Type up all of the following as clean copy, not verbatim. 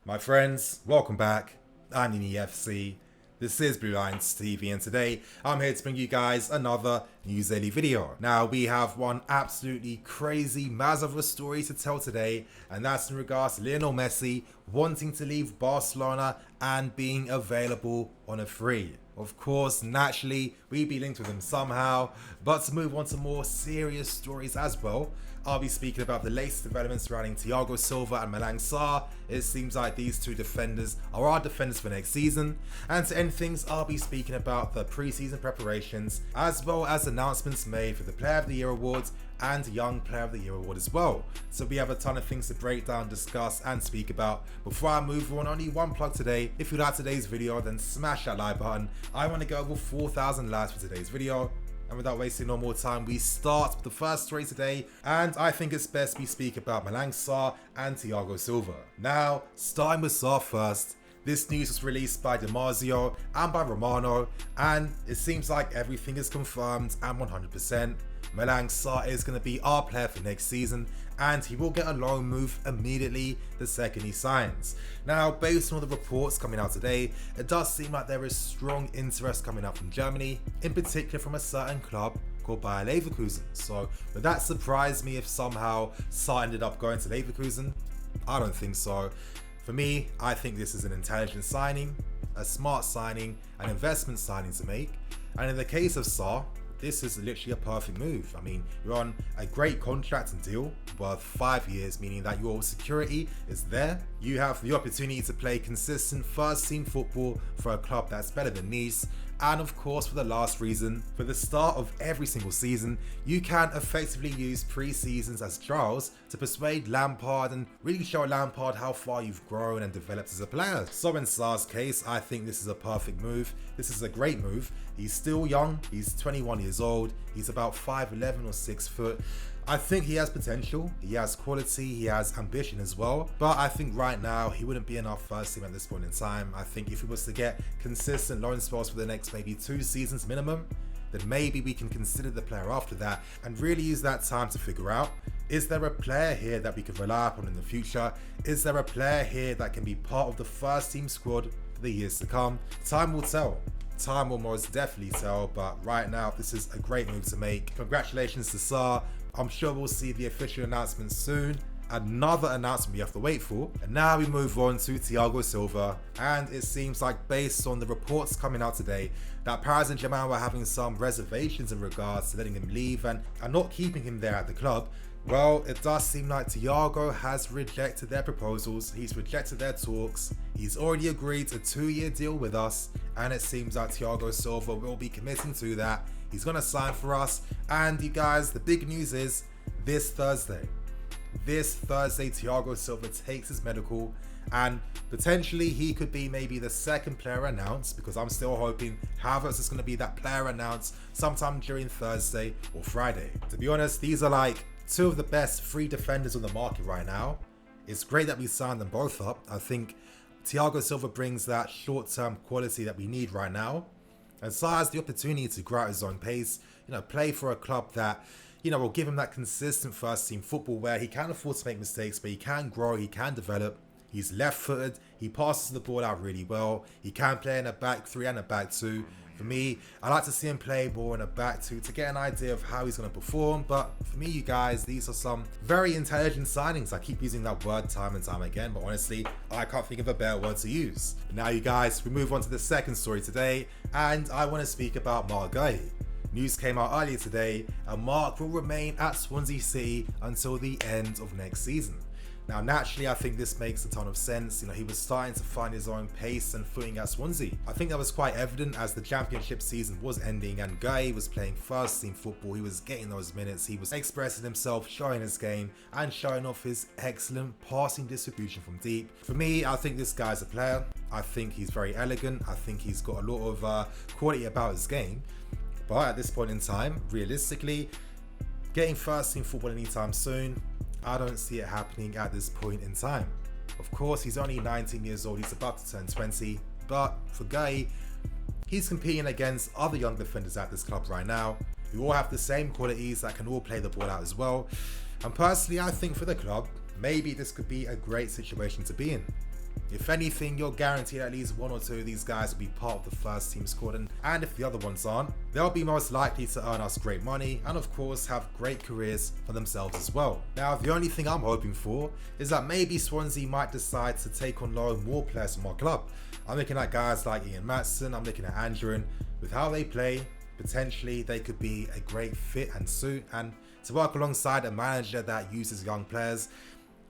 My friends, welcome back. I'm EFC. This is Blue Lines TV, and today I'm here to bring you guys another News Daily video. Now, we have one absolutely crazy, massive story to tell today, and that's in regards to Lionel Messi wanting to leave Barcelona and being available on a free. Of course, naturally, we'd be linked with him somehow, but to move on to more serious stories as well, I'll be speaking about the latest developments surrounding THIAGO SILVA and Malang SARR. It seems like these two defenders are our defenders for next season. And to end things, I'll be speaking about the pre-season preparations, as well as announcements made for the Player of the Year awards and Young Player of the Year award as well. So we have a ton of things to break down, discuss and speak about. Before I move on, only one plug today. If you like today's video, then smash that like button. I want to get over 4,000 likes for today's video. And without wasting no more time, we start with the first story today, and I think it's best we speak about Malang SARR and THIAGO SILVA. Now, starting with SARR first, this news was released by Damasio and by Romano, and it seems like everything is confirmed and 100%. Malang SARR is going to be our player for next season, and he will get a loan move immediately the second he signs. Now, based on all the reports coming out today, it does seem like there is strong interest coming out from Germany, in particular from a certain club called Bayer Leverkusen. So, would that surprise me if somehow SARR ended up going to Leverkusen? I don't think so. For me, I think this is an intelligent signing, a smart signing, an investment signing to make, and in the case of SARR, this is literally a perfect move. I mean, you're on a great contract and deal worth 5 years, meaning that your security is there. You have the opportunity to play consistent first team football for a club that's better than Nice. And of course, for the last reason, for the start of every single season, you can effectively use pre-seasons as trials to persuade Lampard and really show Lampard how far you've grown and developed as a player. So in SARR's case, I think this is a perfect move. This is a great move. He's still young, he's 21 years old, he's about 5'11" or 6 foot. I think he has potential, he has quality, he has ambition as well, but I think right now he wouldn't be in our first team at this point in time. I think if he was to get consistent loan spells for the next maybe 2 seasons minimum, then maybe we can consider the player after that and really use that time to figure out, is there a player here that we can rely upon in the future? Is there a player here that can be part of the first team squad for the years to come? Time will tell. Time will most definitely tell, but right now this is a great move to make. Congratulations to SARR. I'm sure we'll see the official announcement soon. Another announcement we have to wait for. And now we move on to THIAGO SILVA, and it seems like based on the reports coming out today that Paris Saint-Germain were having some reservations in regards to letting him leave and not keeping him there at the club. Well, it does seem like THIAGO has rejected their proposals, he's rejected their talks, he's already agreed to a 2-year deal with us, and it seems like THIAGO SILVA will be committing to that. He's gonna sign for us, and you guys, the big news is this Thursday, THIAGO SILVA takes his medical, and potentially he could be maybe the second player announced, because I'm still hoping Havertz is gonna be that player announced sometime during Thursday or Friday. To be honest, these are like 2 of the best free defenders on the market right now. It's great that we signed them both up. I think THIAGO SILVA brings that short-term quality that we need right now. And SARR has the opportunity to grow at his own pace, play for a club that, will give him that consistent first team football where he can afford to make mistakes, but he can grow, he can develop. He's left-footed, he passes the ball out really well, he can play in a back 3 and a back 2. For me, I like to see him play more in a back 2 to get an idea of how he's going to perform. But for me, you guys, these are some very intelligent signings. I keep using that word time and time again, but honestly, I can't think of a better word to use. But now, you guys, we move on to the second story today, and I want to speak about Marc. News came out earlier today, and Marc will remain at Swansea City until the end of next season. Now, naturally, I think this makes a ton of sense. He was starting to find his own pace and footing at Swansea. I think that was quite evident as the championship season was ending and Guy was playing first team football. He was getting those minutes. He was expressing himself, showing his game, and showing off his excellent passing distribution from deep. For me, I think this guy's a player. I think he's very elegant. I think he's got a lot of quality about his game. But at this point in time, realistically, getting first team football anytime soon, I don't see it happening at this point in time. Of course, he's only 19 years old, he's about to turn 20, but for Guy, he's competing against other young defenders at this club right now, who all have the same qualities that can all play the ball out as well. And personally, I think for the club, maybe this could be a great situation to be in. If anything, you're guaranteed at least one or two of these guys will be part of the first team squad, and if the other ones aren't, they'll be most likely to earn us great money and of course have great careers for themselves as well. Now, the only thing I'm hoping for is that maybe Swansea might decide to take on loan more players from our club. I'm looking at guys like Ian Maatson, I'm looking at Andrew, and with how they play, potentially they could be a great fit and suit, and to work alongside a manager that uses young players,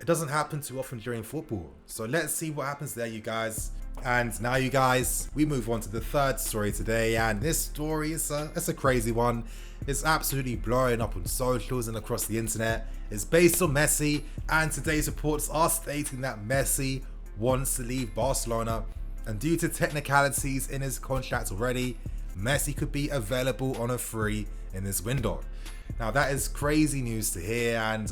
it doesn't happen too often during football. So let's see what happens there, you guys. And now, you guys, we move on to the third story today, and this story is it's a crazy one. It's absolutely blowing up on socials and across the internet. It's based on Messi, and today's reports are stating that Messi wants to leave Barcelona, and due to technicalities in his contract already, Messi could be available on a free in this window. Now, that is crazy news to hear, and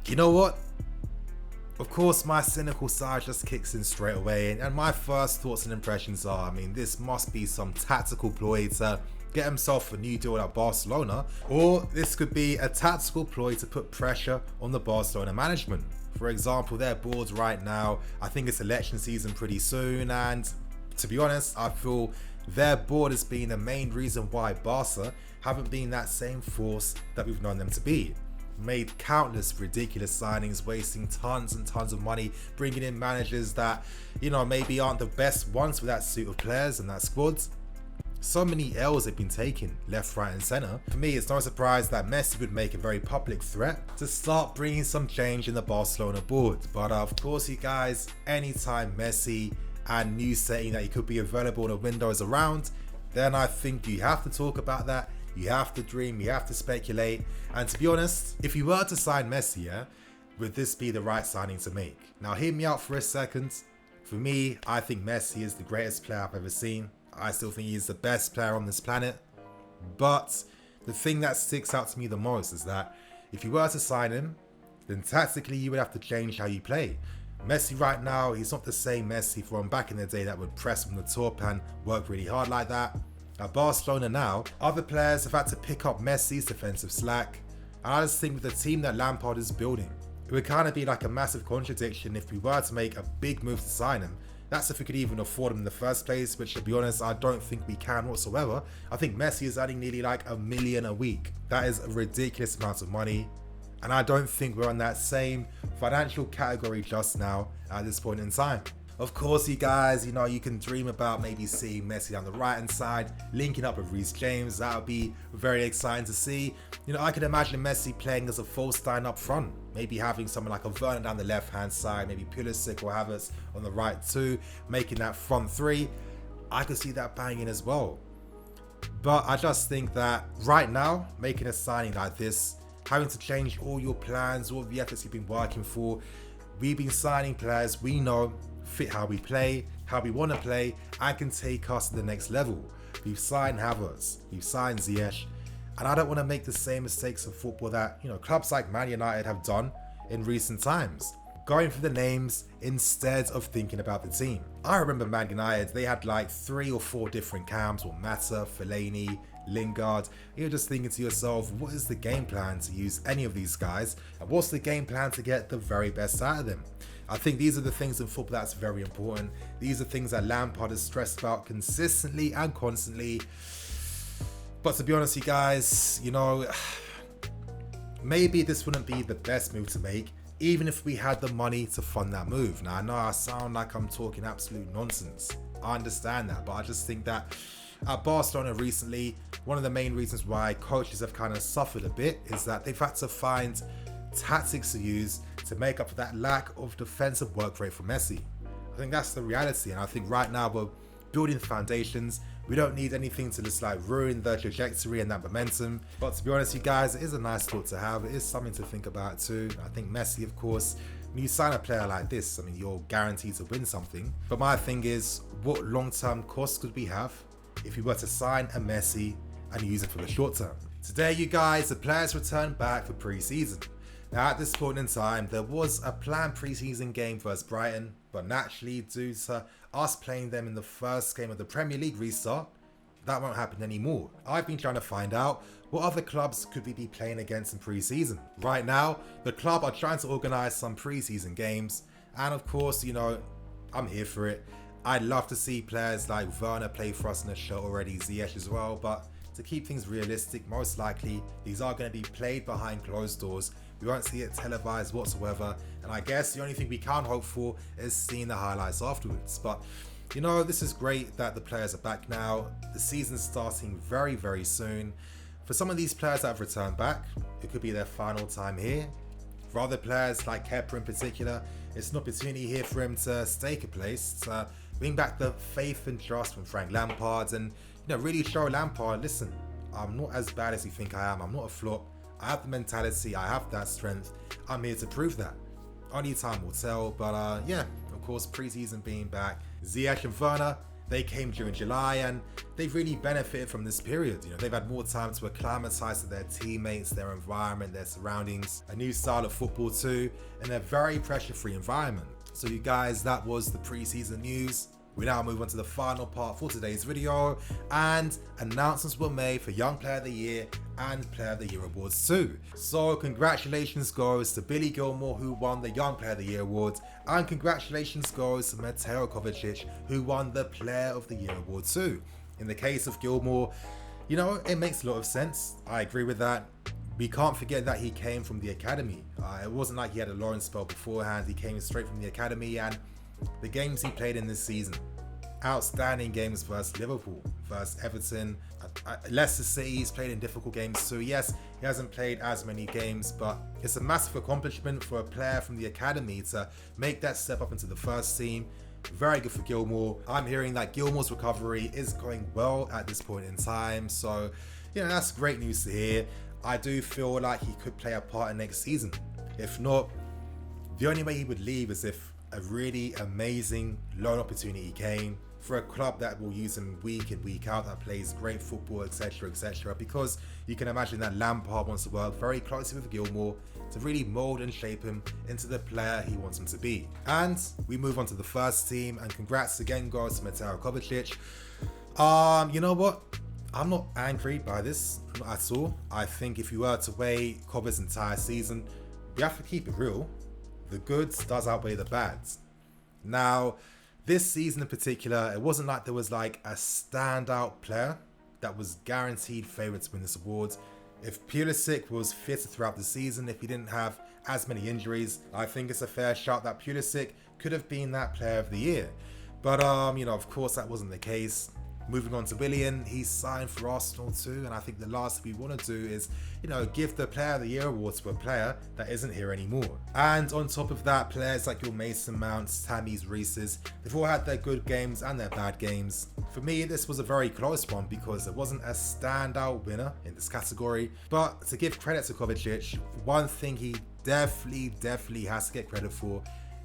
you know what? Of course, my cynical side just kicks in straight away, and my first thoughts and impressions are, I mean, this must be some tactical ploy to get himself a new deal at Barcelona, or this could be a tactical ploy to put pressure on the Barcelona management. For example, their board right now, I think it's election season pretty soon, and to be honest, I feel their board has been the main reason why Barca haven't been that same force that we've known them to be. Made countless ridiculous signings, wasting tons and tons of money, bringing in managers that, you know, maybe aren't the best ones for that suit of players and that squad. So many L's have been taken left, right and centre. For me, it's no surprise that Messi would make a very public threat to start bringing some change in the Barcelona board. But of course, you guys, anytime Messi and news saying that he could be available in the window is around, then I think you have to talk about that. You have to dream, you have to speculate. And to be honest, if you were to sign Messi, yeah, would this be the right signing to make? Now, hear me out for a second. For me, I think Messi is the greatest player I've ever seen. I still think he's the best player on this planet. But the thing that sticks out to me the most is that if you were to sign him, then tactically you would have to change how you play. Messi right now, he's not the same Messi from back in the day that would press from the top and work really hard like that. At Barcelona now, other players have had to pick up Messi's defensive slack, and I just think with the team that Lampard is building, it would kind of be like a massive contradiction if we were to make a big move to sign him. That's if we could even afford him in the first place, which to be honest, I don't think we can whatsoever. I think Messi is earning nearly like $1 million a week. That is a ridiculous amount of money, and I don't think we're on that same financial category just now at this point in time. Of course, you guys, you know, you can dream about maybe seeing Messi on the right hand side, linking up with Reece James. That would be very exciting to see. You know, I could imagine Messi playing as a false nine up front, maybe having someone like a Werner down the left hand side, maybe Pulisic or Havertz on the right too, making that front three. I could see that banging as well. But I just think that right now, making a signing like this, having to change all your plans, all the efforts you've been working for, we've been signing players we know fit how we play, how we want to play, and can take us to the next level. We've signed Havertz, we've signed Ziyech, and I don't want to make the same mistakes of football that, you know, clubs like Man United have done in recent times, going for the names instead of thinking about the team. I remember Man United, they had like 3 or 4 different cams, or Mata, Fellaini, Lingard. You're just thinking to yourself, what is the game plan to use any of these guys, and what's the game plan to get the very best out of them? I think these are the things in football that's very important. These are things that Lampard has stressed about consistently and constantly. But to be honest, you guys, you know, maybe this wouldn't be the best move to make, even if we had the money to fund that move. Now, I know I sound like I'm talking absolute nonsense. I understand that, but I just think that at Barcelona recently, one of the main reasons why coaches have kind of suffered a bit is that they've had to find tactics to use to make up for that lack of defensive work rate from Messi. I think that's the reality, and I think right now we're building the foundations. We don't need anything to just like ruin the trajectory and that momentum. But to be honest, you guys, it is a nice thought to have. It is something to think about too. I think Messi, of course, when you sign a player like this, I mean, you're guaranteed to win something. But my thing is, what long-term costs could we have if we were to sign a Messi and use it for the short term? Today, you guys, the players returned back for pre-season. Now, at this point in time, there was a planned pre-season game versus Brighton, but naturally, due to us playing them in the first game of the Premier League restart, that won't happen anymore. I've been trying to find out what other clubs could we be playing against in pre-season. Right now, the club are trying to organise some pre-season games, And of course, you know, I'm here for it. I'd love to see players like Werner play for us in the show already, Ziyech as well, but to keep things realistic, most likely these are going to be played behind closed doors. We won't see it televised whatsoever, and I guess the only thing we can hope for is seeing the highlights afterwards. But you know, this is great that the players are back now. The season's starting very, very soon. For some of these players that have returned back, it could be their final time here. For other players like Kepa in particular, it's an opportunity here for him to stake a place, to bring back the faith and trust from Frank Lampard, and you know, really show Lampard, listen, I'm not as bad as you think I am. I'm not a flop. I have the mentality, I have that strength. I'm here to prove that. Only time will tell, but yeah, of course, preseason being back, Ziyech and Werner, they came during July and they've really benefited from this period. You know, they've had more time to acclimatize to their teammates, their environment, their surroundings, a new style of football too, and a very pressure-free environment. So you guys, that was the preseason news. We now move on to the final part for today's video, and announcements were made for Young Player of the Year and Player of the Year awards too. So congratulations goes to Billy Gilmour, who won the Young Player of the Year award, and congratulations goes to Mateo Kovacic, who won the Player of the Year award too. In the case of Gilmour, you know, it makes a lot of sense. I agree with that. We can't forget that he came from the academy. It wasn't like he had a loan spell beforehand. He came straight from the academy, and the games he played in this season, outstanding games versus Liverpool, versus Everton, Leicester City. He's played in difficult games, so yes, he hasn't played as many games, but it's a massive accomplishment for a player from the academy to make that step up into the first team. Very good for Gilmour. I'm hearing that Gilmour's recovery is going well at this point in time, so you know, that's great news to hear. I do feel like he could play a part in next season. If not, the only way he would leave is if a really amazing loan opportunity came for a club that will use him week in, week out, that plays great football, etc, etc, because you can imagine that Lampard wants to work very closely with Gilmour to really mould and shape him into the player he wants him to be. And we move on to the first team, and congrats again goes to Mateo Kovacic. You know what? I'm not angry by this, not at all. I think if you were to weigh Kovac's entire season, we have to keep it real. The goods does outweigh the bads. Now, this season in particular, it wasn't like there was like a standout player that was guaranteed favourite to win this award. If Pulisic was fitter throughout the season, if he didn't have as many injuries, I think it's a fair shout that Pulisic could have been that player of the year. But you know, of course that wasn't the case. Moving on to Willian, he's signed for Arsenal too, and I think the last thing we want to do is, you know, give the Player of the Year award to a player that isn't here anymore. And on top of that, players like your Mason Mounts, Tammy's, Reese's, they've all had their good games and their bad games. For me, this was a very close one because there wasn't a standout winner in this category. But to give credit to Kovacic, one thing he definitely has to get credit for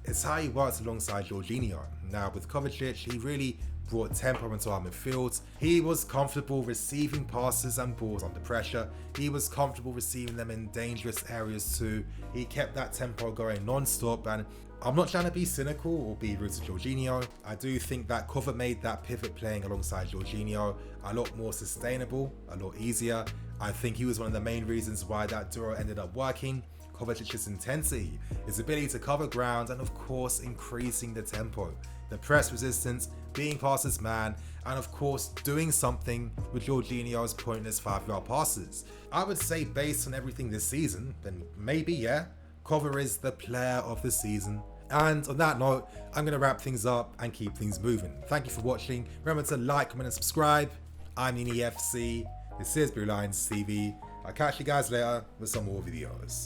is how he works alongside Jorginho. Now with Kovacic, he really brought tempo into our midfield. He was comfortable receiving passes and balls under pressure. He was comfortable receiving them in dangerous areas too. He kept that tempo going non-stop, and I'm not trying to be cynical or be rude to Jorginho. I do think that Kova made that pivot playing alongside Jorginho a lot more sustainable, a lot easier. I think he was one of the main reasons why that duo ended up working. Kovacic's intensity, his ability to cover ground, and of course increasing the tempo, the press resistance, being past his man, and of course doing something with Jorginho's pointless 5-yard passes. I would say based on everything this season, then maybe yeah, Kova is the player of the season. And on that note, I'm going to wrap things up and keep things moving. Thank you for watching. Remember to like, comment and subscribe. I'm NiniFC. This is Blue Lions TV. I'll catch you guys later with some more videos.